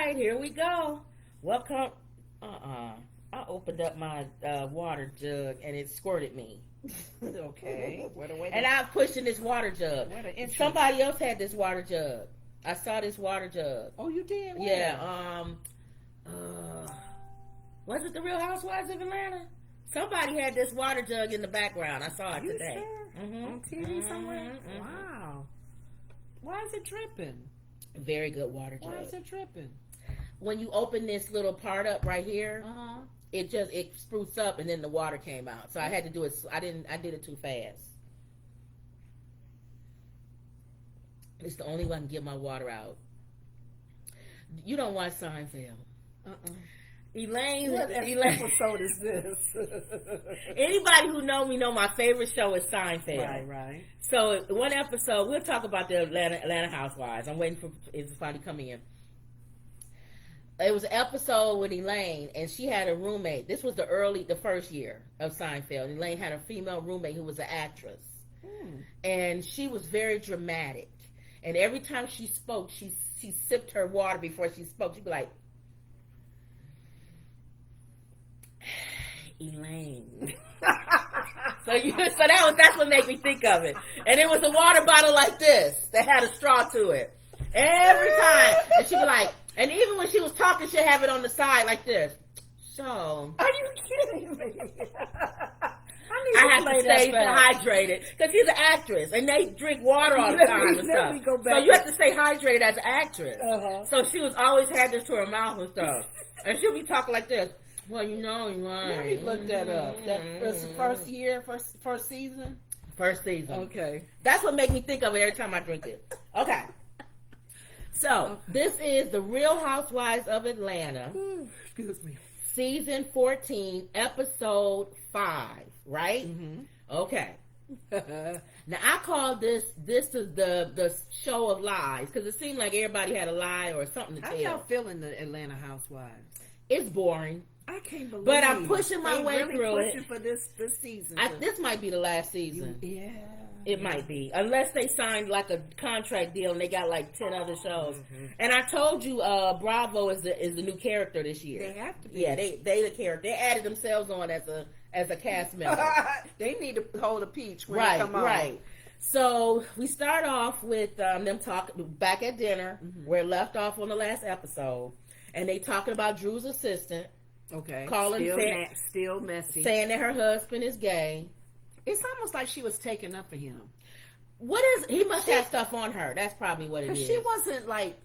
right, here we go. Welcome. I opened up my water jug and it squirted me. Okay. And I'm pushing this water jug. Somebody else had this water jug. I saw this water jug. Oh, you did? Where? Yeah. Was it the Real Housewives of Atlanta? Somebody had this water jug in the background. I saw it today. Sure? Mm-hmm. On TV somewhere? Mm-hmm. Wow. Why is it dripping? Very good water jug. Why is it dripping? When you open this little part up right here, it spruced up and then the water came out. So I had to do it. I did it too fast. It's the only way I can get my water out. You don't watch Seinfeld. Elaine. What episode is this? Anybody who know me know my favorite show is Seinfeld. Right. So one episode, we'll talk about the Atlanta Housewives. I'm waiting for it to finally come in. It was an episode with Elaine, and she had a roommate. This was the first year of Seinfeld. Elaine had a female roommate who was an actress, and she was very dramatic. And every time she spoke, she sipped her water before she spoke. She'd be like, Elaine. That's what made me think of it. And it was a water bottle like this that had a straw to it. Every time. And she'd be like, and even when she was talking, she'd have it on the side like this. So. Are you kidding me? I have to stay hydrated because she's an actress and they drink water all the time and stuff. So you have to stay hydrated as an actress. So she was always had this to her mouth and stuff. And she'll be talking like this. Well, you know, let me look that up. That was the first year, first season? First season. Okay. That's what makes me think of it every time I drink it. Okay. So, this is the Real Housewives of Atlanta. Excuse me. Season 14, episode 5, right? Mm-hmm. Okay. Now, I call this is the show of lies, because it seemed like everybody had a lie or something to tell. How y'all feeling the Atlanta Housewives? It's boring. I can't believe it. But I'm pushing my way through it. For this season. This might be the last season. Yeah. It might be. Unless they signed like a contract deal and they got like 10 other shows. Mm-hmm. And I told you Bravo is the new character this year. They have to be. Yeah, they the character. They added themselves on as a cast member. They need to hold a peach when they come on. Right. So we start off with them talking back at dinner. Mm-hmm. Where it left off on the last episode. And they talking about Drew's assistant. Okay. Still messy. Saying that her husband is gay. It's almost like she was taking up for him. He must have stuff on her. That's probably what it is. She wasn't like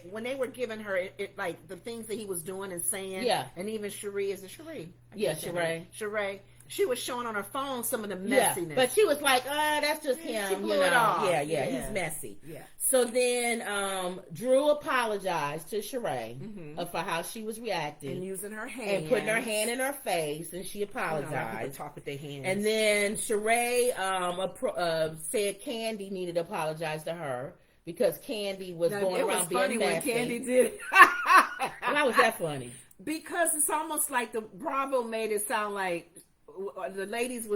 when they were giving her it like the things that he was doing and saying. Yeah. And even Sheree, is it Sheree? Yeah, Sheree. Sheree. She was showing on her phone some of the messiness. Yeah, but she was like, that's just him. She blew it off. Yeah, he's messy. Yeah. So then Drew apologized to Sheree for how she was reacting. And using her hand. And putting her hand in her face, and she apologized. People talk with their hands. And then Sheree said Candy needed to apologize to her because Candy was going around being nasty. When Candy did it. Why was that funny? Because it's almost like the Bravo made it sound like the ladies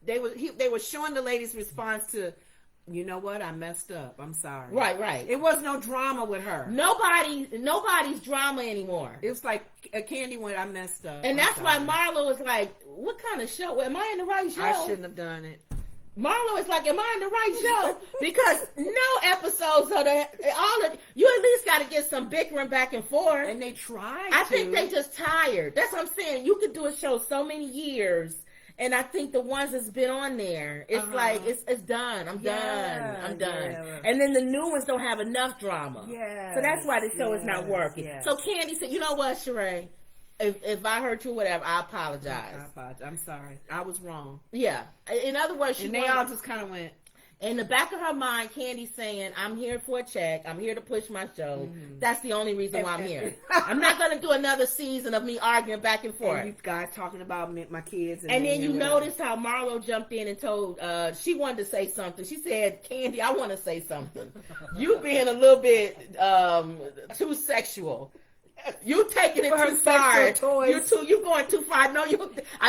they were showing the ladies' response to, you know what, I messed up, I'm sorry. Right. It was no drama with her. Nobody's drama anymore. It was like a Candy went, I messed up. And that's why Marlo was like, what kind of show? Am I in the right show? I shouldn't have done it. Marlo is like, am I in the right show? Because no episodes of you at least got to get some bickering back and forth. And they tried. I think they just tired. That's what I'm saying. You could do a show so many years. And I think the ones that's been on there, it's like, it's done. I'm done. Yeah. And then the new ones don't have enough drama. Yeah. So that's why the show is not working. Yes. So Candy said, you know what, Sheree? If I hurt you, whatever, I apologize. I'm sorry. I was wrong. Yeah. In other words, they all just kind of went. In the back of her mind, Candy's saying, I'm here for a check. I'm here to push my show. Mm-hmm. That's the only reason why I'm here. I'm not going to do another season of me arguing back and forth. And you guys talking about my kids. And then you notice how Marlo jumped in and told, she wanted to say something. She said, Candy, I want to say something. You being a little bit too sexual. You taking it For her too far. sexual toys. You going too far. I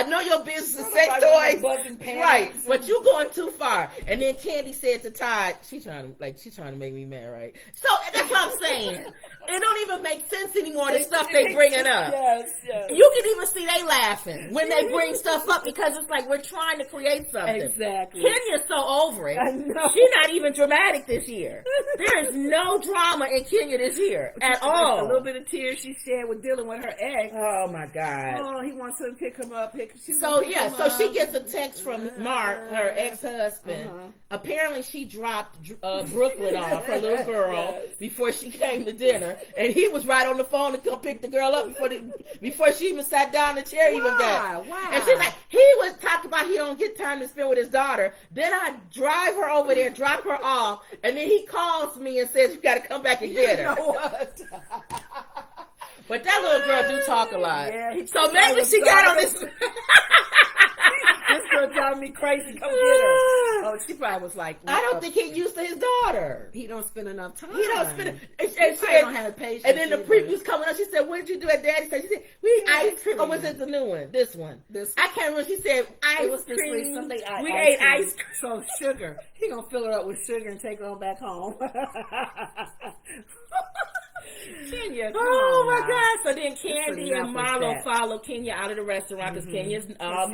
know your business is sex toys. Right. But you going too far. And then Candy said to Todd, she's trying to make me mad, right? So that's what I'm saying. It don't even make sense anymore, the stuff they bringing up. Yes. You can even see they laughing when they bring stuff up because it's like we're trying to create something. Exactly. Kenya's so over it. I know. She's not even dramatic this year. There is no drama in Kenya this year at all. A little bit of tears she shed with dealing with her ex. Oh my God. Oh, he wants her to pick him up. So she gets a text from Mark, her ex-husband. Apparently she dropped Brooklyn off, her little girl, before she came to dinner. And he was right on the phone to come pick the girl up before she even sat down, the chair even got. Wow. And she's like, he was talking about he don't get time to spend with his daughter. Then I drive her over there, drop her off, and then he calls me and says, you got to come back and get her. You know what? But that little girl do talk a lot. Yeah, so maybe she got on this. This girl driving me crazy. Come get her. Oh, she probably was like, I don't think he's used to his daughter. He don't spend enough time. He don't spend. And don't have the patience. And then the previews coming up. She said, "What did you do at Daddy's house?" She said, "We ice cream." Or was it the new one? This one. I can't remember. She said, "Ice cream." We ate ice cream. So sugar. He gonna fill her up with sugar and take her on back home. Kenya, my God! So then Candy and Marlo follow Kenya out of the restaurant because Kenya's all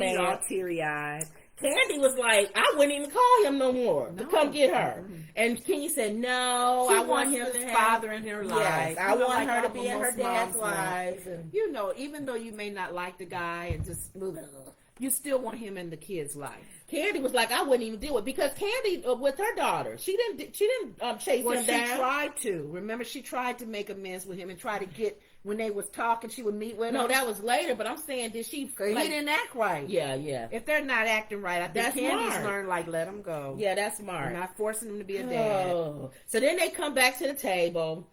teary-eyed. Candy was like, I wouldn't even call him no more to come get her. And Kenya said, no, I want him to have father in her life. Yes, I want her to be in her dad's life. You know, even though you may not like the guy and just move it, you still want him in the kid's life. Candy was like, I wouldn't even deal with it because Candy with her daughter, she didn't chase him down. She tried to. Remember, she tried to make amends with him and try to get. When they was talking, she would meet with him. No, that was later, but I'm saying, did she? He didn't act right. Yeah. If they're not acting right, I think Candy's learned, let them go. Yeah, that's smart. We're not forcing them to be a dad. So then they come back to the table.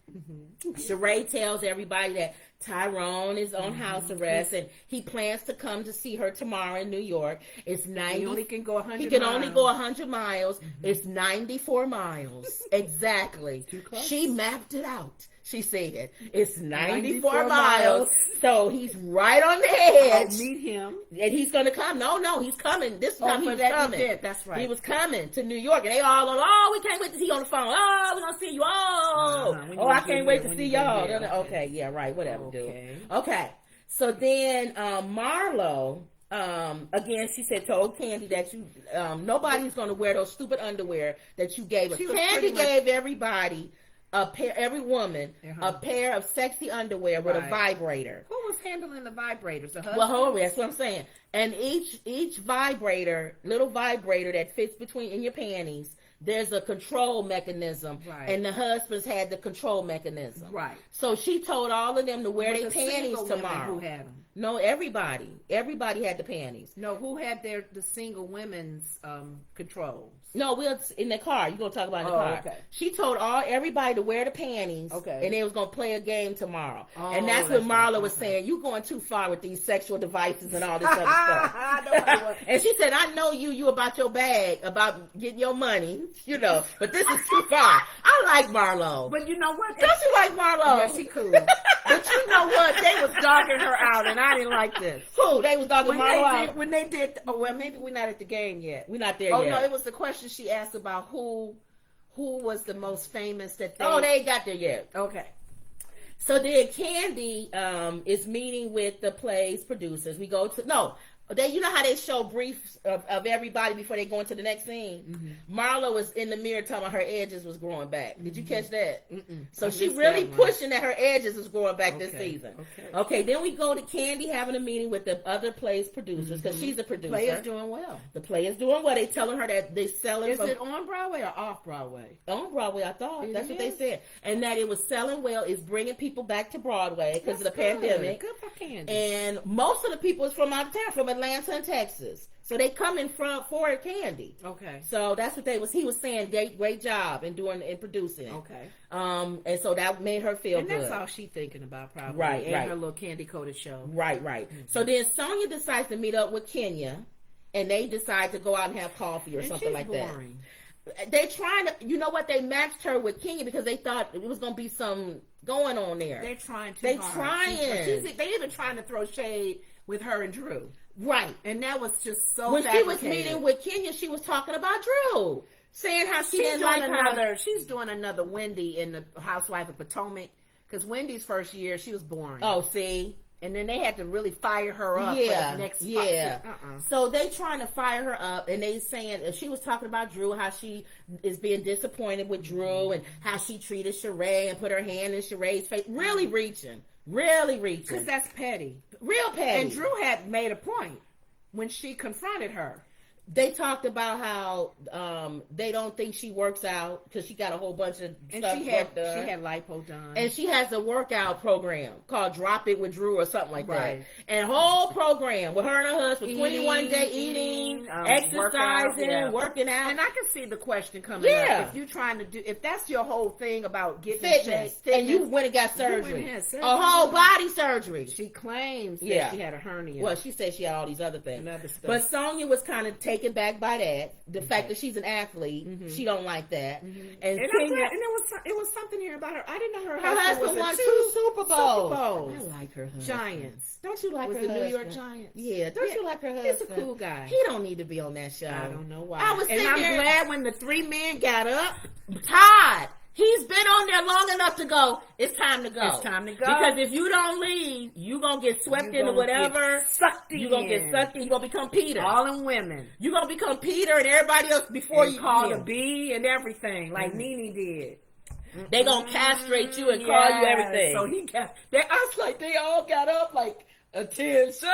Sheree tells everybody that Tyrone is on house arrest and he plans to come to see her tomorrow in New York. It's 90. He only can go 100 He can only go 100 miles. It's 94 miles. Exactly. Too close. She mapped it out. She said it's 94 miles. So he's right on the edge. I'll meet him. And he's going to come. No, he's coming. This time he was coming. That's right. He was coming to New York. And they all we can't wait to see you on the phone. Oh, we're going to see you. I can't wait to see y'all. Okay, yeah, right. Whatever, dude. Okay. So then Marlo, again, she told Candy that you nobody's going to wear those stupid underwear that you gave us. Candy gave everybody every woman a pair of sexy underwear with a vibrator. Who was handling the vibrators? The husband? Well, that's what I'm saying. And each vibrator, little vibrator that fits in your panties, there's a control mechanism. Right. And the husbands had the control mechanism. Right. So she told all of them to wear their panties tomorrow. Who had them? No, everybody. Everybody had the panties. No, who had the single women's controls? No, in the car. You're going to talk about in the car. Okay. She told everybody to wear the panties. Okay. And they was going to play a game tomorrow. And that's when Marla was saying, you going too far with these sexual devices and all this other stuff. And she said, I know you about your bag, about getting your money, but this is too far. I like Marlo. But you know what? Don't you like Marlo? Yeah, she cool. But you know what? They was dogging her out, and I didn't like this. Who? They was dogging Marlo out? When they did, maybe we're not at the game yet. We're not there yet. Oh, no, it was the question she asked about who was the most famous that they... Oh, they ain't got there yet. Okay. So then Candy is meeting with the play's producers. We go to... No. You know how they show briefs of everybody before they go into the next scene? Mm-hmm. Marlo was in the mirror telling her edges was growing back. Did you catch that? Mm-mm. So she really pushing that her edges is growing back this season. Okay, then we go to Candy having a meeting with the other play's producers because she's a producer. The play is doing well. The play is doing well. They telling her that they selling. Is it on Broadway or off Broadway? On Broadway, I thought. That's what they said. And that it was selling well. It's bringing people back to Broadway because of the pandemic. Good for Candy. And most of the people is from out of town, from Atlanta and Texas. So they coming for Candy. Okay. So that's what he was saying, great job in producing. Okay. And so that made her feel good. And that's all she thinking about probably. Right, and her little candy coated show. Right. Mm-hmm. So then Sonia decides to meet up with Kenya and they decide to go out and have coffee or something like that. They trying to, you know what? They matched her with Kenya because they thought it was gonna be some going on there. They're trying too They hard. trying. They even trying to throw shade with her and Drew. Right. And that was just so when fabricated. she was meeting with Kenya, she was talking about Drew, saying how she didn't like her. She's doing another Wendy in the Housewife of Potomac, because Wendy's first year she was boring. Oh, see. And then they had to really fire her up. Yeah, for the next yeah. So they trying to fire her up, and they saying she was talking about Drew, how she is being disappointed with Drew, and how she treated Sheree and put her hand in Sheree's face. Really reaching. Because that's petty. Real petty. And Drew had made a point when she confronted her. They talked about how they don't think she works out because she got a whole bunch of stuff she had done. lipo done. And she has a workout program called Drop It with Drew or something like Right. that. And a whole program with her and her husband, 21 day eating, exercising, working out. And I can see the question coming up. If you're trying to if that's your whole thing about getting fitness, and you went and got surgery. A whole body surgery. She claims that she had a hernia. Well, she said she had all these other things. And other stuff. But Sonya was kind of taken back by that. The fact that she's an athlete, she don't like that. And it was something here about her. I didn't know her husband won was 2 Super Bowls. I like her husband. Giants. Don't you like was her the husband? New York Giants? Yeah. Don't you like her husband? He's a cool guy. He don't need to be on that show. I don't know why. I'm glad when the 3 men got up. Todd. He's been on there long enough to go, it's time to go. It's time to go. Because if you don't leave, you're going to get swept into whatever. You're going to get sucked in. You're going to become Peter. All in women. You're going to become Peter and everybody else before you call a B and everything, like Nene did. They going to castrate you and call you everything. So I was like, they all got up like, attention.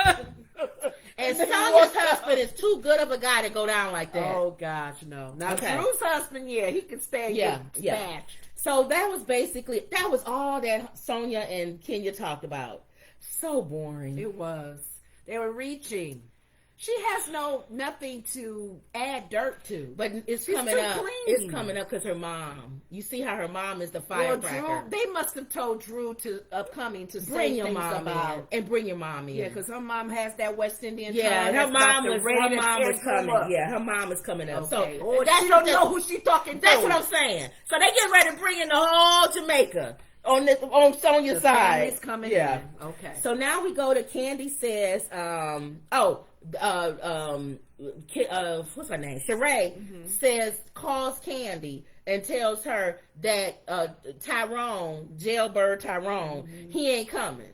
And Sonya's husband is too good of a guy to go down like that. Oh gosh, no. Now Drew's husband, he can stay smashed. So that was all that Sonya and Kenya talked about. So boring. It was. They were reaching. She has nothing to add dirt to. But it's coming up. Clean. It's coming up because her mom. You see how her mom is the firecracker. Drew, they must have told Drew to bring your mom out and bring your mom in. Yeah, because her mom has that West Indian. Yeah, her mom was coming. Yeah, her mom is coming up. Okay. So she don't know who she talking to. That's what I'm saying. So they get ready to bring in the whole Jamaica. On Sonya's side. Coming in. Okay. So now we go to Candy says, what's her name? Sheree calls Candy and tells her that Jailbird Tyrone, he ain't coming.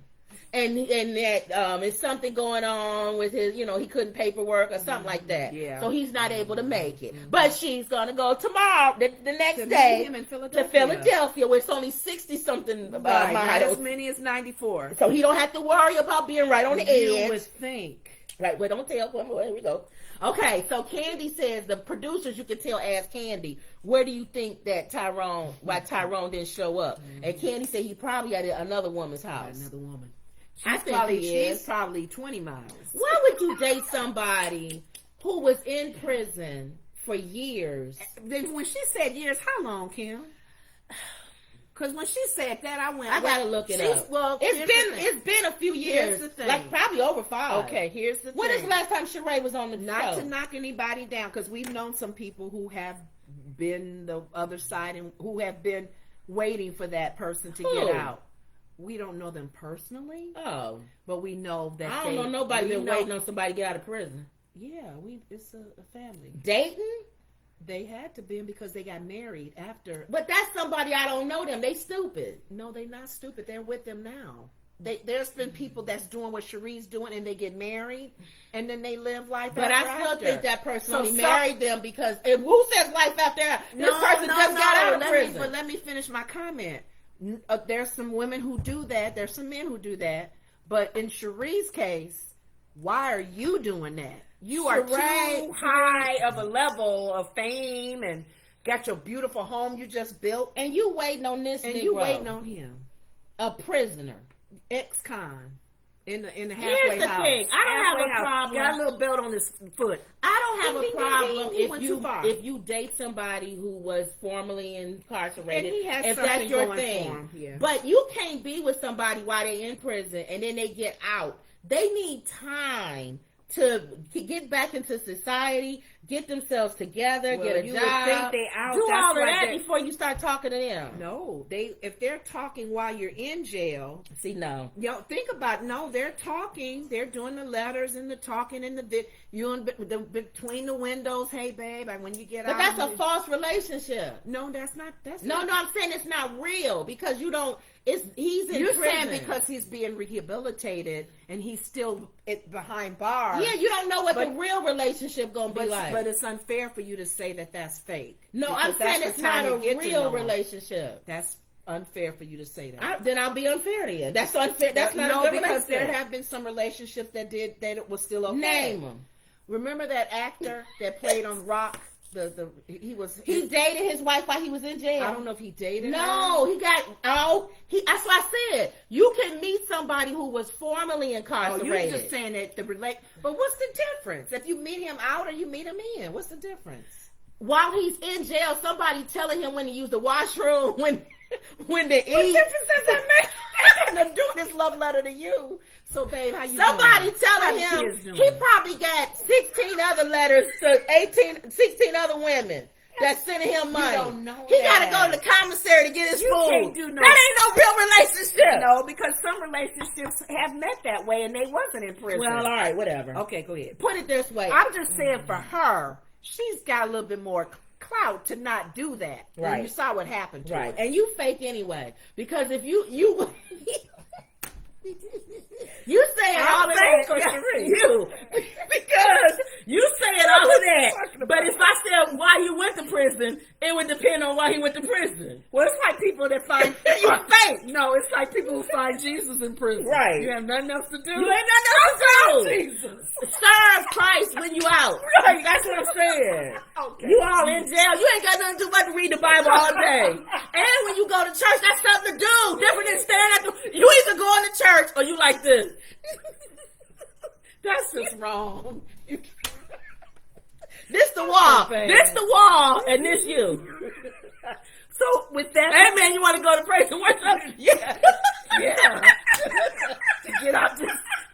And that it's something going on with his, he couldn't paperwork or something like that. Yeah. So he's not able to make it. But she's going to go tomorrow, the next day, to Philadelphia, where it's only 60-something miles. Not as many as 94. So he don't have to worry about being right on the edge. You would think. Right, well, don't tell. Well, here we go. Okay, so Candy says, the producers, you can tell, asked Candy, where do you think that why Tyrone didn't show up? And Candy said he probably at another woman's house. Another woman. She's probably 20 miles. Why would you date somebody who was in prison for years? When she said years, how long, Kim? Because when she said that, I gotta look it up. Well, it's been a few years. Here's the thing. Like probably over 5. Okay, here's the thing. When is the last time Sheree was on the show? Not to knock anybody down, because we've known some people who have been the other side and who have been waiting for that person to get out. We don't know them personally. Oh. But we know that I don't know nobody been waiting on somebody to get out of prison. Yeah, it's a family. Dating? They had to be because they got married after. But that's somebody I don't know them. They stupid. No, they're not stupid. They're with them now. There's been people that's doing what Cherie's doing and they get married and then they live life but after. But I still think that person only married them because, and who says life after? This person just got out of prison. But let me finish my comment. There's some women who do that. There's some men who do that. But in Cherie's case, why are you doing that? You are too high of a level of fame and got your beautiful home you just built. And you waiting on this and Negro. You waiting on him. A prisoner. Ex-con. In the halfway house. Here's the thing. I don't have a problem. Got a little belt on his foot. I don't have a problem if you date somebody who was formerly incarcerated. If that's your thing. Yeah. But you can't be with somebody while they're in prison and then they get out. They need time to get back into society. get themselves together, get a you job. would think they out. Do That's all of why that before you start talking to them. No, if they're talking while you're in jail. See, no. Think about they're talking. They're doing the letters and the talking and between the windows. Hey, babe, when you get out. But that's a false relationship. No, that's not. No, I'm saying it's not real because you don't. He's in You're prison. saying because he's being rehabilitated and he's still behind bars. Yeah, you don't know what the real relationship gonna be like. But it's unfair for you to say that that's fake. No, I'm saying it's not a real relationship. That's unfair for you to say that. Then I'll be unfair to you. That's unfair. That's not a good because relationship. there have been some relationships that it was still okay. Name them. Remember that actor that played on Rock? He dated his wife while he was in jail. I don't know if he dated her. No, that's what I said. You can meet somebody who was formerly incarcerated. You're just saying that but what's the difference? If you meet him out or you meet him in, what's the difference? While he's in jail, somebody telling him when to use the washroom, when to eat. What difference does that make? I'm doing this love letter to you. So, babe, how you Somebody doing? telling him he probably got 16 other letters to 16 other women that's sending him money. You don't know he got to go to the commissary to get his food. Can't do that ain't no real relationship. No, because some relationships have met that way and they wasn't in prison. Well, all right, whatever. Okay, go ahead. Put it this way. I'm just saying for her, she's got a little bit more clout to not do that. Right. And you saw what happened to her. And you fake anyway. Because if you you saying all of that, you because you saying all of that. But if I said why you went to prison, it would depend on why he went to prison. Well, it's like people that find you fake. No, it's like people who find Jesus in prison. Right. You have nothing else to do. You ain't nothing else to do. Jesus. Serve Christ when you out. Right. That's what I'm saying. Okay. You all in jail. You ain't got nothing to do but to read the Bible all day. And when you go to church, that's something to do. Different than staring at the. You either going to church or you like this. That's just wrong. This the wall. This the wall, and this you. So with that, hey man, you want to go to praise and worship? Yeah, yeah.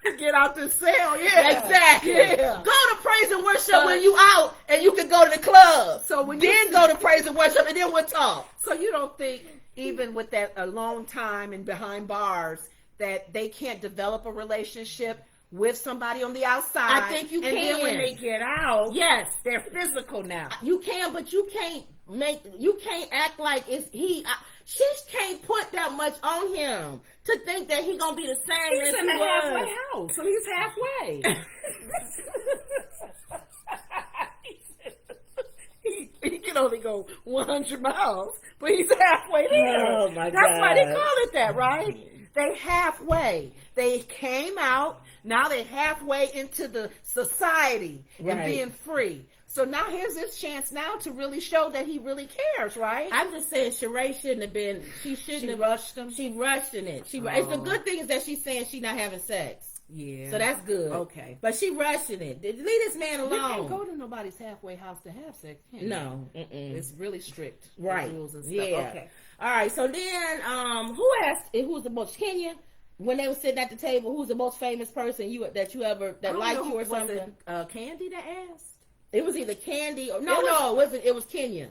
to get out this cell. Yeah, exactly. Yeah. Go to praise and worship when you out, and you can go to the club. So when then go to praise and worship, and then we'll talk. So you don't think even with that a long time and behind bars that they can't develop a relationship with somebody on the outside? I think you can. And then when they get out, yes, they're physical now. You can, but you can't act like it's he. She can't put that much on him to think that he gonna be the same He's as in he a was. halfway house, so he's halfway. He can only go 100 miles, but he's halfway there. Oh my God! That's why they call it that, right? They halfway. They came out. Now they're halfway into the society and being free. So now here's his chance now to really show that he really cares, right? I'm just saying Sheree shouldn't have been. She shouldn't have rushed him. She rushed in it. It's the good thing is that she's saying she's not having sex. Yeah. So that's good. Okay. But she rushing it. Leave this man alone. You can't go to nobody's halfway house to have sex. No. It's really strict. Right. Rules and stuff. Yeah. Okay. All right. So then, who asked? Who's the most Kenya? When they were sitting at the table, who's the most famous person that you ever liked you or something? Was it Candy that asked? It was either Candy or it wasn't. It was Kenya,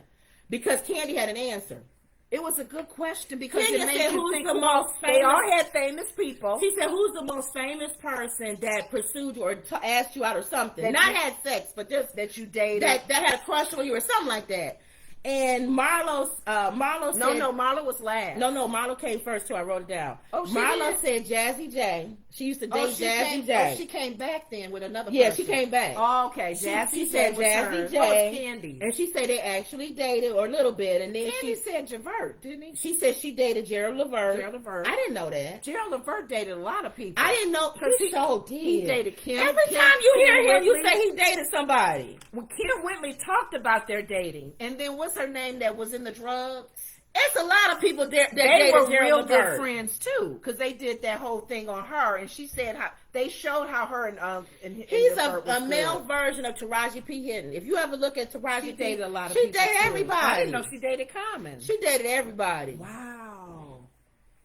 because Candy had an answer. It was a good question because Kenya it made said, you "Who's think the most famous?" They all had famous people. She said, "Who's the most famous person that pursued you or asked you out or something? Not had sex, but just that you dated, that had a crush on you or something like that." And Marlo said... No, Marlo was last. No, Marlo came first too. I wrote it down. Oh, Marlo said Jazzy J. She used to date Jazzy J. She came back then with another person. Yeah, she came back. Oh, okay. She said Jazzy J. What was Candy? And she said they actually dated or a little bit. And then Candy said Javert, didn't he? She said she dated Gerald Levert. Gerald Levert. I didn't know that. Gerald Levert dated a lot of people. I didn't know because he so did. He dated Kim. Every time you hear him, you say he dated somebody. Well, Kim Whitley talked about their dating. And then what's her name that was in the drugs? It's a lot of people there that they were real Levert. good friends too, because they did that whole thing on her, and she said how they showed how her and he's a male version of Taraji P. Henson. If you ever look at Taraji, she dated a lot of people. She dated everybody. I didn't know she dated Common. She dated everybody. Wow.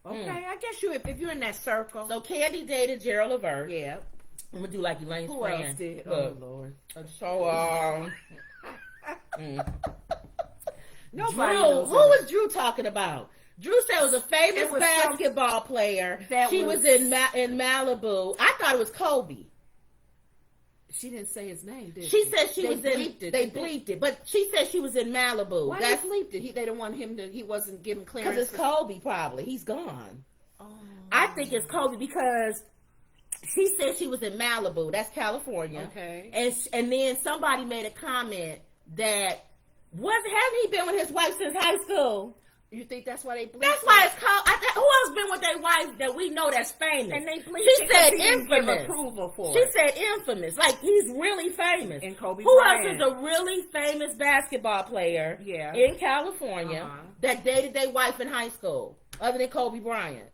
Okay, I guess if you're in that circle. So Candy dated Gerald Levert. Yeah. I'm gonna do like Elaine's Who friend. else did? Look. Oh Lord. So Nobody Drew, knows who was Drew talking about? Drew said it was a famous was basketball player. She was in Malibu. I thought it was Kobe. She didn't say his name, did she? She said she was in. Bleeped it. They bleeped it, but she said she was in Malibu. Why they bleeped it? They didn't want him to. He wasn't giving clearance. Because it's Kobe, probably. He's gone. Oh. I think it's Kobe because she said she was in Malibu. That's California. Okay. And then somebody made a comment that hasn't he been with his wife since high school? You think that's why they bleeped That's why it's called. Who else been with their wife that we know that's famous? And they bleeped She it said he didn't give infamous. approval for She it. said infamous. Like he's really famous. And Kobe Who Bryant. else is a really famous basketball player in California that dated their wife in high school other than Kobe Bryant?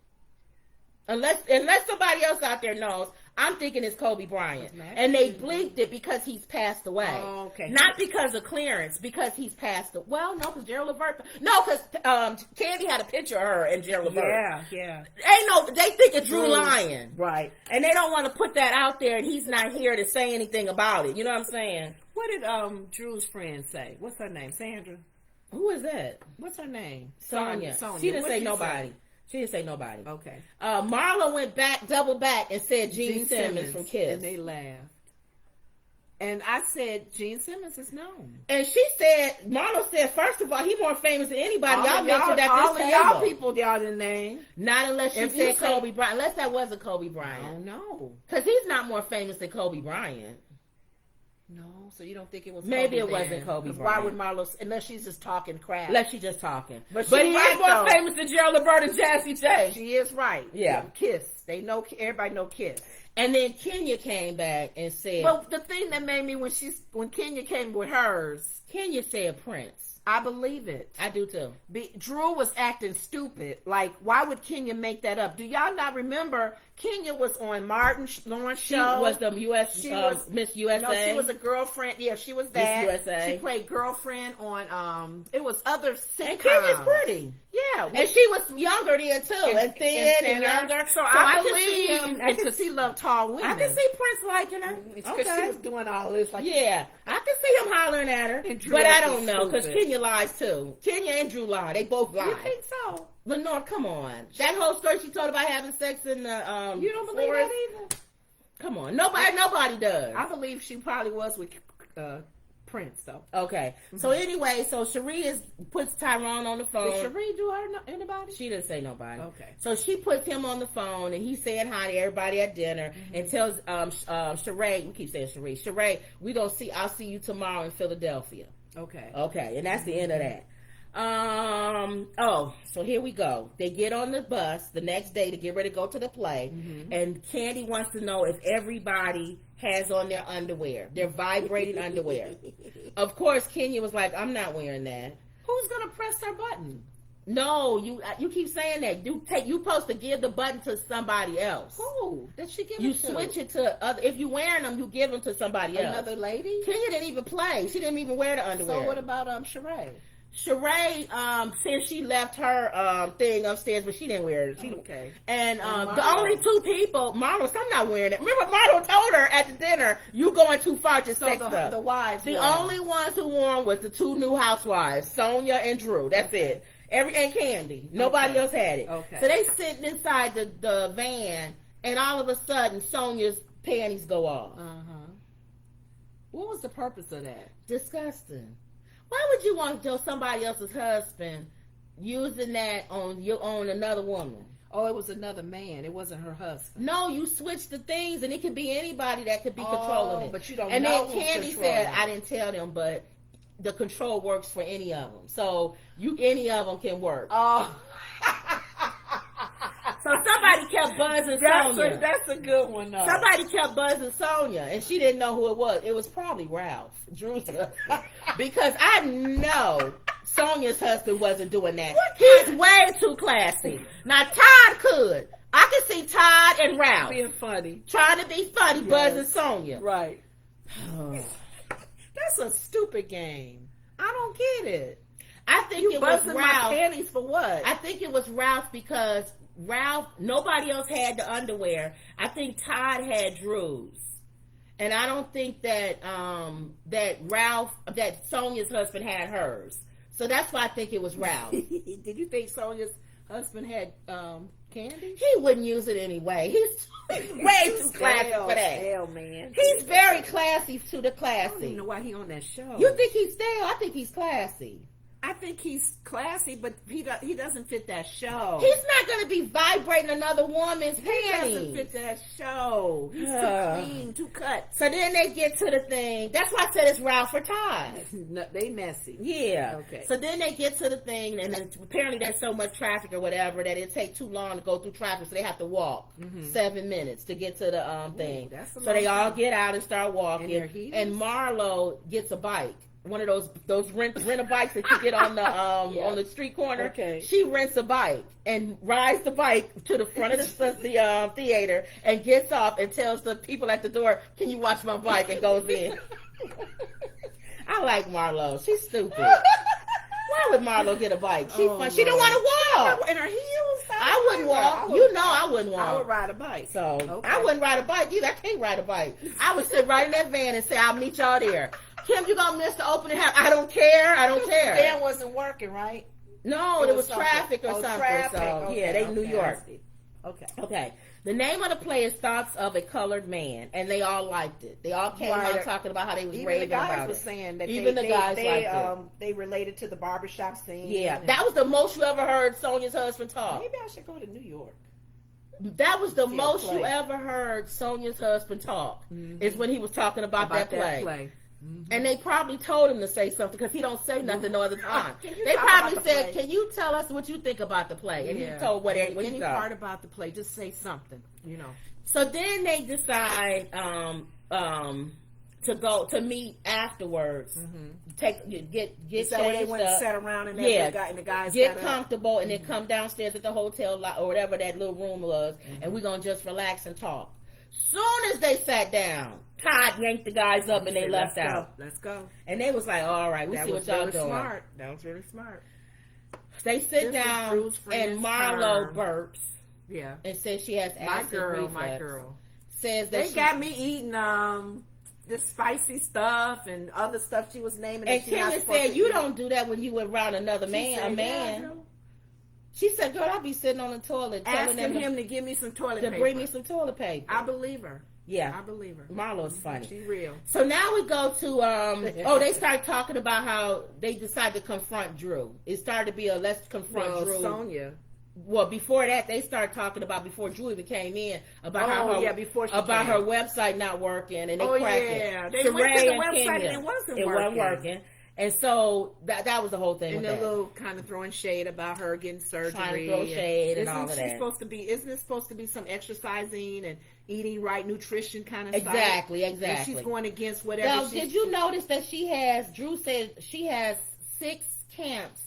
Unless somebody else out there knows, I'm thinking it's Kobe Bryant. And they bleeped it because he's passed away. Oh, okay. Not because of clearance, because he's passed away. Well, no, because Gerald Levert. No, because Candy had a picture of her and Gerald Levert. Yeah. They think it's Drew lying. Right. And they don't want to put that out there, and he's not here to say anything about it. You know what I'm saying? What did Drew's friend say? What's her name? Sandra? Who is that? What's her name? Sonia. She didn't say nobody. She didn't say nobody. Okay. Marla went back, double back, and said Gene Simmons from Kiss. And they laughed. And I said, Gene Simmons is known. And she said, Marla said, first of all, he's more famous than anybody. Y'all mentioned that all this of table. y'all people y'all didn't name. Not unless she If said you say- Kobe Bryant. Unless that wasn't Kobe Bryant. Oh, no. Because he's not more famous than Kobe Bryant. No, so you don't think it was Maybe Kobe it wasn't then? Kobe 'Cause Bryant. Why would Marlo, unless she's just talking crap. Unless she's just talking. But he she's right, is more though. famous than Gerald Levert and Jazzy J. She is right. Yeah. Kiss. They know, everybody know Kiss. And then Kenya came back and said, But the thing that made me, when Kenya came with hers, Kenya said Prince. I believe it. I do too. Drew was acting stupid. Like, why would Kenya make that up? Do y'all not remember Kenya was on Martin Lawrence She show? was the Miss USA. No, she was a girlfriend. Yeah, she was that. Miss USA. She played girlfriend on. It was other sitcoms. And Kenya's pretty. Yeah, And she was younger then too, and thin and younger. So I believe can see because he loved tall women. I can see Prince liking her. Because she was doing all this. Like, Yeah, I can see him hollering at her, And Drew but I acting don't know because stupid. Kenya lies too. Kenya and Drew lie. They both lie. You think so? Lenore, come on. That whole story she told about having sex in the You don't believe forest. that either? Come on, nobody does. I believe she probably was with Prince though. Okay, so anyway, so Cherie puts Tyrone on the phone. Did Cherie do her anybody? She didn't say nobody. Okay. So she puts him on the phone and he's saying hi to everybody at dinner and tells Sheree, we keep saying Sheree, I'll see you tomorrow in Philadelphia. Okay. Okay, and that's the end of that. So here we go. They get on the bus the next day to get ready to go to the play, and Candy wants to know if everybody has on their underwear, their vibrating underwear. Of course, Kenya was like, "I'm not wearing that." Who's gonna press her button? No, you keep saying that. You supposed to give the button to somebody else. Who did she give You it to? switch it to other. If you wearing them, you give them to somebody else. Another lady? Kenya didn't even play. She didn't even wear the underwear. So what about Sheree? Sheree, since she left her thing upstairs, but she didn't wear it. Okay. And the only two people, Marlo, I'm not wearing it. Remember, Marlo told her at the dinner, "You going too far to sex up." The wives. The only ones who wore them was the two new housewives, Sonia and Drew. That's it. And Candy. Nobody else had it. Okay. So they sitting inside the van, and all of a sudden, Sonia's panties go off. What was the purpose of that? Disgusting. Why would you want to somebody else's husband using that on another woman? Oh, it was another man. It wasn't her husband. No, you switch the things, and it could be anybody that could be controlling it. But you don't and know then who's Candy controlling said, it. "I didn't tell them, but the control works for any of them. So any of them can work." Oh. So somebody kept buzzing Sonya. That's a good one, though. Somebody kept buzzing Sonya, and she didn't know who it was. It was probably Ralph, Drew's husband. Because I know Sonya's husband wasn't doing that. He's way too classy. Now, Todd could. I could see Todd and Ralph Being funny. trying to be funny, buzzing Sonya. Right. That's a stupid game. I don't get it. I think You it was buzzing Ralph. my panties for what? I think it was Ralph because Ralph, nobody else had the underwear. I think Todd had Drew's. And I don't think that that Sonia's husband had hers. So that's why I think it was Ralph. Did you think Sonia's husband had candy? He wouldn't use it anyway. He's way too classy for that. Stale, man. He's very classy to the I don't classy. even know why he on that show. You think he's stale? I think he's classy. I think he's classy, but he doesn't fit that show. He's not going to be vibrating another woman's He panties. doesn't fit that show. He's too clean, too cut. So then they get to the thing. That's why I said it's Ralph or Todd. No, they messy. Yeah. Okay. So then they get to the thing, and then apparently there's so much traffic or whatever that it takes too long to go through traffic, so they have to walk 7 minutes to get to the thing. That's a So they long all time. get out and start walking, In their heels? and Marlo gets a bike. One of those rent a bikes that you get on the on the street corner. Okay. She rents a bike and rides the bike to the front of the theater and gets off and tells the people at the door, "Can you watch my bike?" and goes in. I like Marlo. She's stupid. Why would Marlo get a bike? She's fun. She didn't want to walk. In her heels? I wouldn't walk. I wouldn't walk. I would ride a bike. So Okay. I wouldn't ride a bike either. I can't ride a bike. I would sit right in that van and say, "I'll meet y'all there." Kim, you gonna miss the opening house? I don't care. I don't care. The van wasn't working, right? No, there was something. traffic or something. Traffic. So Okay, yeah, they New okay, York. I see. Okay. Okay. The name of the play is Thoughts of a Colored Man, and they all liked it. They all came out talking about how they was Even raving the guys about was it. saying that Even the guys liked it. they related to the barbershop scene. Yeah, that was the most you ever heard Sonia's husband talk. Maybe I should go to New York. That was the See a most play. you ever heard Sonia's husband talk. Is when he was talking about that play. And they probably told him to say something because he don't say nothing no other time. They probably said, "Can you tell us what you think about the play?" And he told what he Any thought. part about the play, just say something, you know. So then they decide to go to meet afterwards. Get So they changed went and up. sat around and the guys Get got comfortable and then come downstairs at the hotel or whatever that little room was, and we're gonna just relax and talk. Soon as they sat down, Todd yanked the guys up and they left out. Let's go. And they was like, "All right, we see what y'all doing." Smart. That was really smart. They sit This was down Drew's friend's and Marlo turn. burps Yeah. and says she has My acid girl, reflux. my girl. Says that They she, got me eating this spicy stuff and other stuff she was naming. and that she not Kelly supposed said, to "You eat." don't do that when you around another She man, said, a man." "Yeah, I do." She said, "Girl, I'll be sitting on the toilet telling Asking them him to give me some toilet to paper. bring me some toilet paper." I believe her. Yeah, I believe her. Marlo's funny. She real. So now we go to they start talking about how they decided to confront Drew. It started to be a let's confront Drew. Sonia. Well, before that, they started talking about before Drew even came in about before she about came. her website not working and they Oh, cracked yeah. it. They went to the and website Kenya, and it wasn't wasn't working. And so that was the whole thing. And with a that. little kind of throwing shade about her getting surgery. Trying to throw shade and all of that. Isn't it supposed to be some exercising and eating right nutrition kind of Exactly. And she's going against whatever. Now, did you notice that Drew said she has 6 camps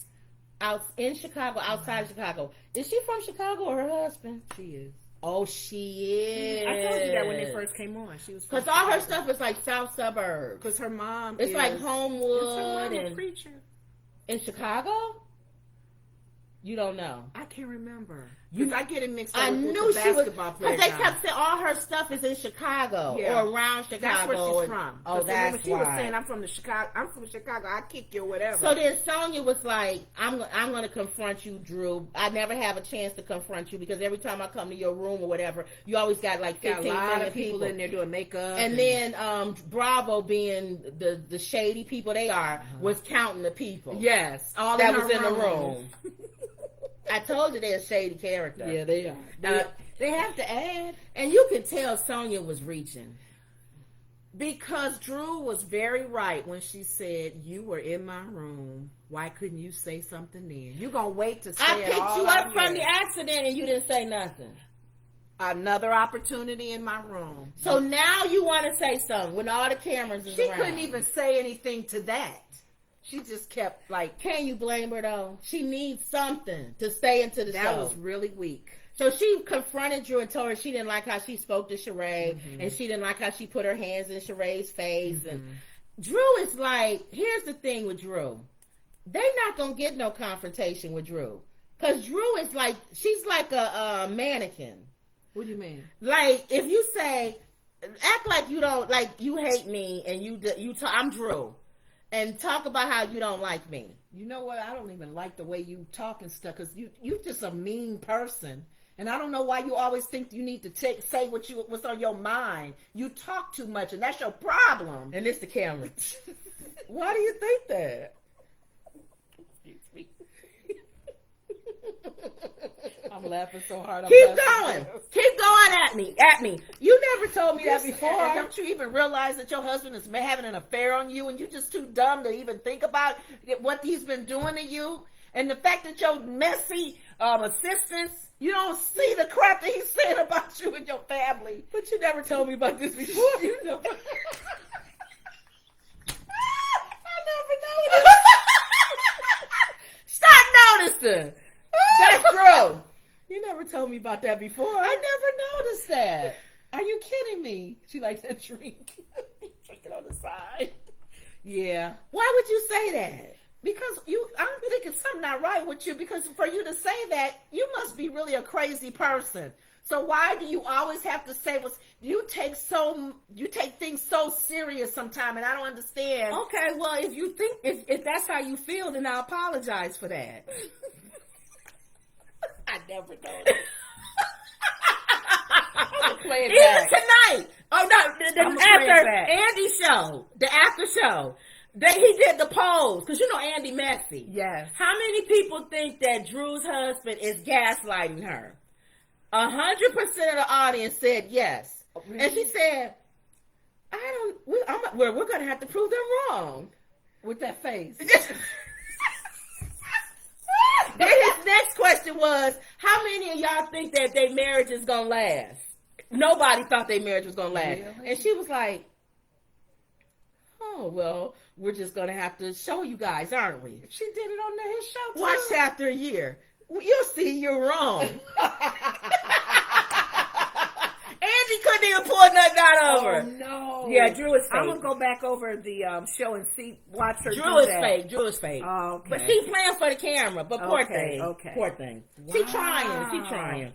out in Chicago, outside of Chicago. Is she from Chicago or her husband? She is. Oh, she is. I told you that when they first came on. She was because all her stuff is like South suburbs. Because her mom, it's like is Homewood a and preacher in Chicago. You don't know. I can't remember. I get it mixed up. I with knew the she was basketball player. because they kept saying all her stuff is in Chicago or around Chicago. That's where she's from. Oh, that's she why. was saying, "I'm from Chicago. I kick you or whatever." So then Sonia was like, "I'm going to confront you, Drew. I never have a chance to confront you because every time I come to your room or whatever, you always got like 15 a lot million of people in there doing makeup, and then Bravo, being the shady people they are, was counting the people. Yes, all that in was in the room." I told you they're a shady character. Yeah, they are. They have to add. And you could tell Sonia was reaching. Because Drew was very right when she said, "You were in my room. Why couldn't you say something then? You're going to wait to say I it picked all you out up from here. the accident and you didn't say nothing. Another opportunity in my room." So now you want to say something when all the cameras is She around. couldn't even say anything to that. She just kept like, can you blame her though? She needs something to stay into the show. That was really weak. So she confronted Drew and told her she didn't like how she spoke to Sheree, and she didn't like how she put her hands in Sheree's face. And Drew is like, here's the thing with Drew. They not going to get no confrontation with Drew. Because Drew is like, she's like a mannequin. What do you mean? Like, if you say, act like you don't, like, you hate me, and I'm Drew, and talk about how you don't like me. You know what? I don't even like the way you talk and stuff, because you just a mean person. And I don't know why you always think you need to say what's on your mind. You talk too much, and that's your problem. And it's the camera. Why do you think that? I'm laughing so hard. Keep going at me. You never told me that before. Don't you even realize that your husband is having an affair on you, and you're just too dumb to even think about what he's been doing to you? And the fact that your messy assistants, you don't see the crap that he's saying about you and your family. But you never told me about this before. You know. I never noticed. Stop noticing. That's Drew. You never told me about that before. I never noticed that. Are you kidding me? She likes that drink. Drink it on the side. Yeah. Why would you say that? Because I'm thinking something not right with you, because for you to say that, you must be really a crazy person. So why do you always have to say you take things so serious sometimes, and I don't understand. Okay, well, if you think, if that's how you feel, then I apologize for that. I never noticed. Even tonight. Oh no, after Andy's show, the after show, that he did the pose, because you know Andy messy. Yes. How many people think that Drew's husband is gaslighting her? 100% of the audience said yes. Oh, really? And she said, we're going to have to prove them wrong. With that face. Then his next question was, how many of y'all think that their marriage is going to last? Nobody thought their marriage was going to last. Really? And she was like, oh, well, we're just going to have to show you guys, aren't we? She did it on his show, too. Watch after a year. You'll see you're wrong. Andy couldn't even pull nothing out of her. Oh, no. Yeah, Drew is fake. I'm going to go back over the show and watch her Drew is fake. Drew is fake. Oh, okay. But she's playing for the camera. But poor thing. Okay. Poor thing. Wow. She trying.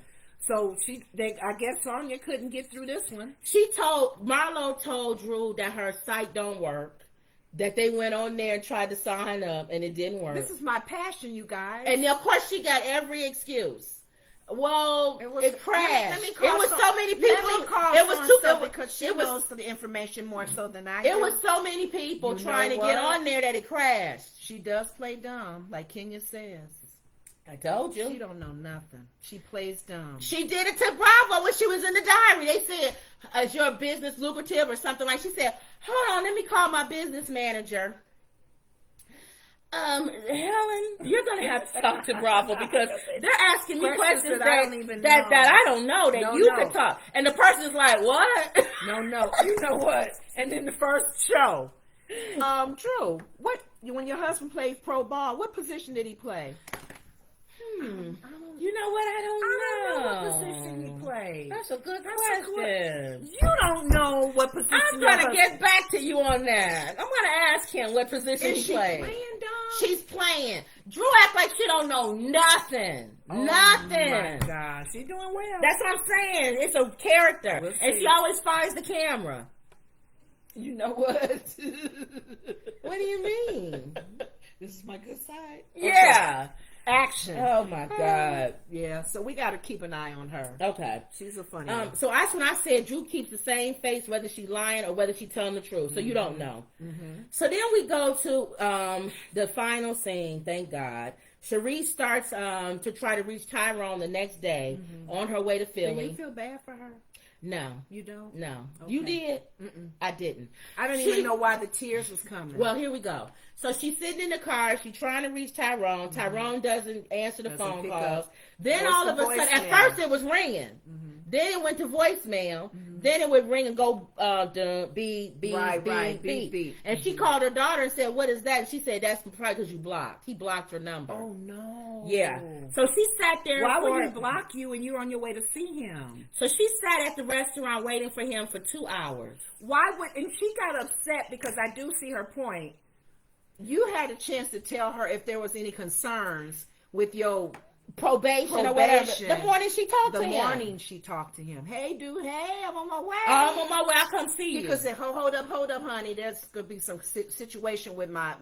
So I guess Sonya couldn't get through this one. Marlo told Drew that her site don't work, that they went on there and tried to sign up and it didn't work. This is my passion, you guys. And of course she got every excuse. Well, it crashed. It was so many people. It was because she knows the information more so than I do. It was so many people trying to get on there that it crashed. She does play dumb, like Kenya says. I told you. She don't know nothing. She plays dumb. She did it to Bravo when she was in the diary. They said, is your business lucrative or something like? She said, hold on, let me call my business manager. Helen, you're going to have to talk to Bravo because they're asking me questions that I don't know that you can talk. And the person's like, what? No. You know what? And then the first show. Drew, when your husband played pro ball, what position did he play? You know what? I don't know what position he played. That's a good question. You don't know what position. I'm going to get back to you on that. I'm going to ask him what position he played. Playing, Dom? She's playing. Drew act like she don't know nothing. Nothing. Oh my gosh, she's doing well. That's what I'm saying. It's a character, and she always finds the camera. You know what? What do you mean? This is my good side. Yeah. Okay. Action. Oh my God. Yeah, so we got to keep an eye on her. Okay. She's a funny one. So that's when I said Drew keeps the same face whether she's lying or whether she's telling the truth. So you don't know. Mm-hmm. So then we go to the final scene, thank God. Cherie starts to try to reach Tyrone the next day on her way to Philly. Do you feel bad for her? No. You don't? No. Okay. You did? Mm-mm. I didn't. I don't even know why the tears was coming. Well, here we go. So she's sitting in the car. She's trying to reach Tyrone. Tyrone doesn't answer the phone calls. Then all of a sudden, at first it was ringing. Then it went to voicemail. Then it would ring and go beep. And she called her daughter and said, "What is that?" And she said, "That's probably because you blocked. He blocked your number." Oh no. Yeah. So she sat there. Why would he block you when you're on your way to see him? So she sat at the restaurant waiting for him for 2 hours. And she got upset because I do see her point. You had a chance to tell her if there was any concerns with your probation or whatever. The morning she talked to him. The morning she talked to him. Hey, dude. Hey, I'm on my way. I'm on my way. I'll come see you. He could say, hold up, honey. There's gonna be some situation with my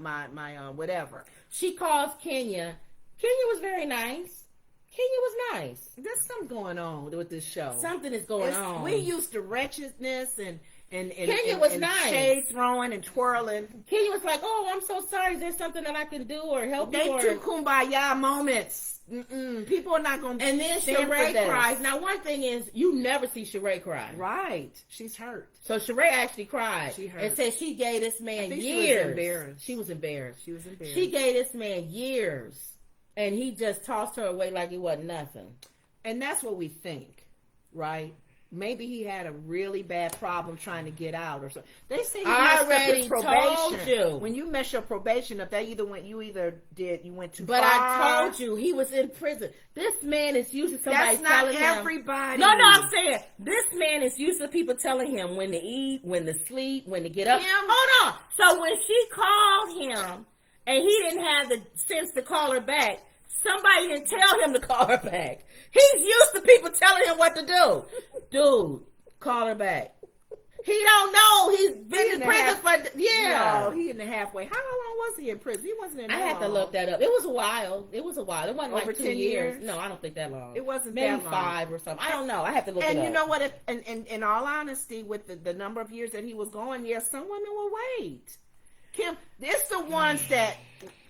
whatever. She calls Kenya. Kenya was very nice. Kenya was nice. There's something going on with this show. Something is going on. We used to wretchedness and Kenya was nice. Shade throwing and twirling. Kenya was like, "Oh, I'm so sorry. Is there something that I can do or help you?" They took kumbaya moments. People are not going to. And then Sheree cries. Now, one thing is, you never see Sheree cry. Right. She's hurt. So Sheree actually cried. She hurt. And said she gave this man years. She was embarrassed. She gave this man years. And he just tossed her away like it wasn't nothing. And that's what we think, right? Maybe he had a really bad problem trying to get out or something. They say he messed up his probation. Told you. When you mess your probation up, you went too far. But I told you, he was in prison. This man is used to somebody telling him. That's not everybody. No, I'm saying, this man is used to people telling him when to eat, when to sleep, when to get up. Hold on. So when she called him, and he didn't have the sense to call her back, somebody didn't tell him to call her back. He's used to people telling him what to do. Dude, call her back. He don't know. He's been in prison for, No, he in the halfway. How long was he in prison? He wasn't in. I had to look that up. It was a while. It wasn't over like 10 years. No, I don't think that long. It wasn't maybe that long. 5 or something. I don't know. I have to look it up. And you know what? In all honesty, with the number of years that he was going, some women will wait. Kim, it's the ones that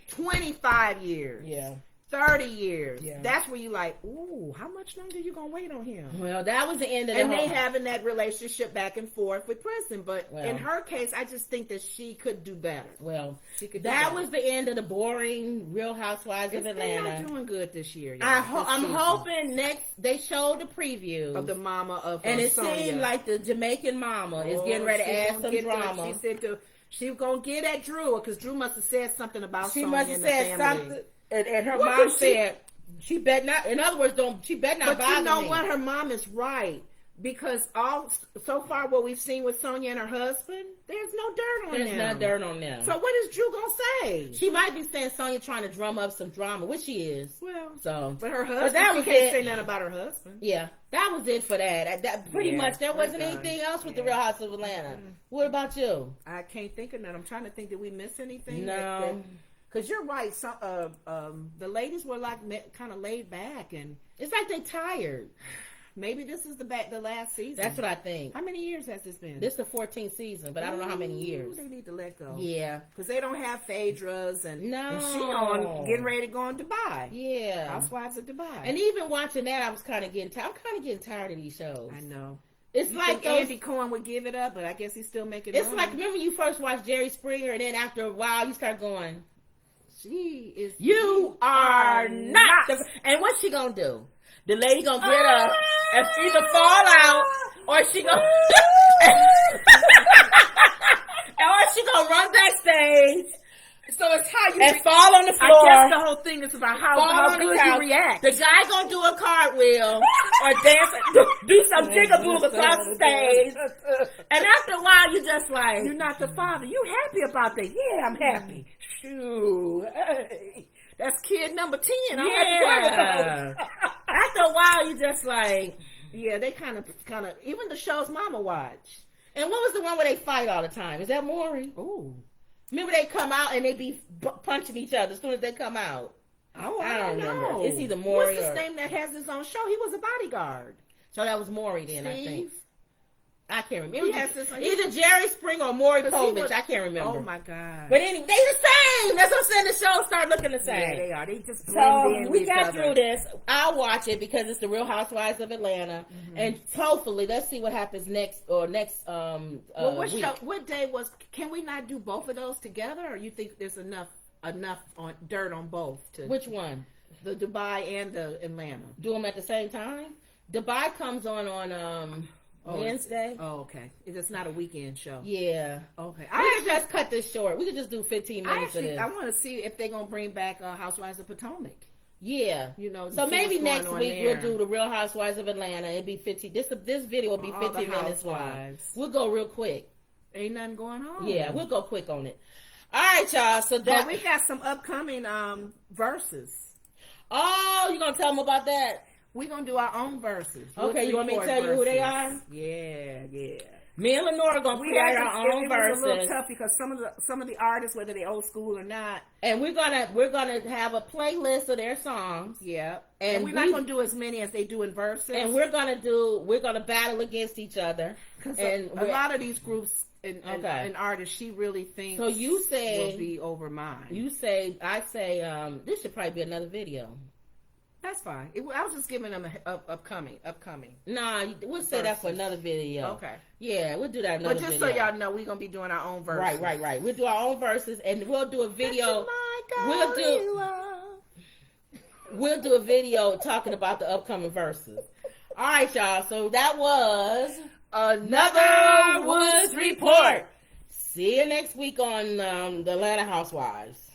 25 years. Yeah. 30 years. Yeah. That's where you like, ooh, how much longer you gonna wait on him? Well, that was the end of the And they having that relationship back and forth with prison. But well, in her case, I just think that she could do better. Well, she could. That was the end of the boring Real Housewives of Atlanta. They're not doing good this year. I'm hoping next they showed the preview of the mama of and it Sonia. seemed like the Jamaican mama is getting ready to add some drama. She said she was gonna get at Drew because Drew must have said something about she Sonia must have said something, and her what mom said. She bet not. In other words, she bet not. But you know what? Her mom is right because so far what we've seen with Sonia and her husband, there's no dirt on them. There's no dirt on them. So what is Drew gonna say? She might be saying Sonia trying to drum up some drama, which she is. Well, but her husband. She can't say nothing about her husband. Yeah, that was it for that. That pretty much. There wasn't anything else with the Real House of Atlanta. Mm-hmm. What about you? I can't think of none. I'm trying to think. Did we miss anything? No. Because you're right. The ladies were like kind of laid back, and it's like they tired. Maybe this is the last season. That's what I think. How many years has this been? This is the 14th season, but I don't know how many years. They need to let go. Yeah, because they don't have Phaedras and and she getting ready to go on Dubai. Yeah, Housewives of Dubai. And even watching that, I was kind of getting tired. I'm kind of getting tired of these shows. I know. It's like Andy Cohen would give it up, but I guess he's still making. It's like remember you first watched Jerry Springer, and then after a while you start going. You are not. And what's she gonna do? The lady gonna get up and either fall out or she gonna or she gonna run backstage. So it's how you and fall on the floor. I guess the whole thing is about how good you react. The guy gonna do a cartwheel or dance, do some jigaboo across the stage. And after a while, you just like you're not the father. You happy about that? Yeah, I'm happy. Shoot, hey, that's kid number 10. Yeah. After a while, you just like they kind of even the shows Mama watch. And what was the one where they fight all the time? Is that Maury? Ooh. Remember they come out and they be punching each other as soon as they come out. Oh, I don't remember. It's either Maury What's his name that has his own show? He was a bodyguard. So that was Maury then, Steve? I think. I can't remember. Either Jerry Springer or Maury Povich. I can't remember. Oh my God. But anyway, they the same. That's what I'm saying. The shows start looking the same. Yeah, they are. They just blend in. We got through this. I'll watch it because it's the Real Housewives of Atlanta, and hopefully, let's see what happens next week. What day was? Can we not do both of those together, or you think there's enough on dirt on both? Which one? The Dubai and the Atlanta. Do them at the same time. Dubai comes on Wednesday. Oh, okay. It's not a weekend show. Yeah. Okay. I could just cut this short. We could just do 15 minutes of this. I want to see if they're going to bring back Housewives of Potomac. Yeah. So maybe next week we'll do the Real Housewives of Atlanta. It'll be 15. This video will be 15 minutes long. We'll go real quick. Ain't nothing going on. Yeah, we'll go quick on it. All right, y'all. So we got some upcoming verses. Oh, you gonna tell them about that? We're gonna do our own verses. Okay, you want me to tell you who they are? Yeah. Me and Lenora gonna create our own verses. It was a little tough because some of the artists, whether they old school or not, and we're gonna have a playlist of their songs. Yeah, and we're not gonna do as many as they do in verses. And we're gonna battle against each other. And a lot of these groups and artists, she really thinks. So you say will be over mine. I say this should probably be another video. That's fine. I was just giving them upcoming. Nah, we'll say that for another video. Okay. Yeah, we'll do that another video. But just so y'all know, we're going to be doing our own verses. Right. We'll do our own verses, and we'll do a video. We'll do a video talking about the upcoming verses. All right, y'all. So that was another Woods Report. See you next week on the Atlanta Housewives.